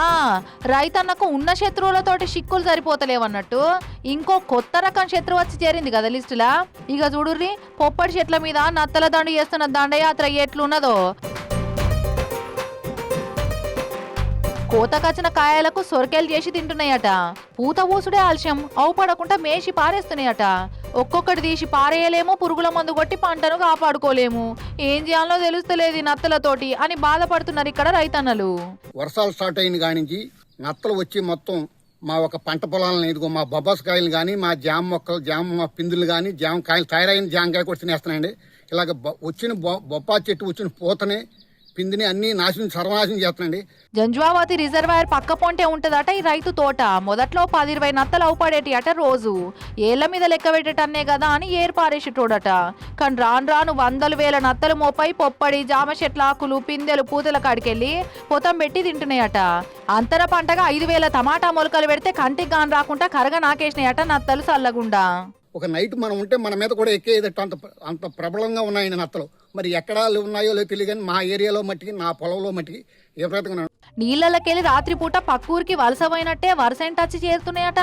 ఆ రైతన్నకు ఉన్న శత్రువులతోటి చిక్కులు సరిపోతలేవన్నట్టు ఇంకో కొత్త రకం శత్రువు వచ్చి చేరింది కదా లిస్టులా. ఇక చూడుర్రి, పొప్పడి చెట్ల మీద నత్తల దండు చేస్తున్న దండయాత్ర ఎట్లున్నదో. కోతకచ్చిన కాయలకు సొరకాయలు చేసి తింటున్నాయట. పూత పూసుడే ఆలస్యం, అవుపడకుండా మేసి పారేస్తున్నాయట. ఒక్కొక్కటి తీసి పారేయలేము, పురుగుల మందు కొట్టి పంటను కాపాడుకోలేము. ఏం చేయాలో తెలుస్తలేదు నత్తలతోటి అని బాధపడుతున్నారు ఇక్కడ రైతన్నలు. వర్షాలు స్టార్ట్ అయిన కానించి నత్తలు వచ్చి మొత్తం మా ఒక పంట పొలాలను ఇదిగో మా బొబ్బాసకాయలు కానీ, మా జామ మొక్కలు, జామ పిందులు కానీ, జామకాయలు తయారైన జామకాయ కూడా తినేస్తున్నాయండి. ఇలాగ వచ్చిన బొప్పా చెట్టు వచ్చిన పూతని పిందిని అన్ని సర్వనాశనం చేస్తున్నాండి. జంజువావతి రిజర్వాయర్ పక్క పొంటే ఉంటదట ఈ రైతు తోట. మొదట్లో 10-20 నత్తలు అవుపడేటి అట రోజు. ఏళ్ల మీద లెక్క పెట్టేటన్నే కదా అని ఏర్పారేసేటోడట. కానీ రాను రాను 100,000 నత్తలు మోపై పొప్పడి, జామ చెట్ల ఆకులు, పిందెలు, పూతల కాడికెళ్ళి పొతం పెట్టి తింటున్నాయట. అంతర పంటగా 5,000 టమాటా మొలకలు పెడితే కంటికి గాని రాకుండా కరగ నాకేసినాయట నత్తలు సల్లగుండా. ఒక నైట్ మనం ఉంటే మన మీద కూడా ఎక్కేదట, అంత ప్రబలంగా ఉన్నాయండి నత్తలు. మరి ఎక్కడ ఉన్నాయో లేదో తెలియదు కానీ మా ఏరియాలో మట్టికి, నా పొలంలో మట్టికి విపరీతంగా నీళ్ళకెళ్ళి రాత్రిపూట పక్కూరికి వలసపోయినట్టే వరుస టచ్ చేరుతున్నాయట.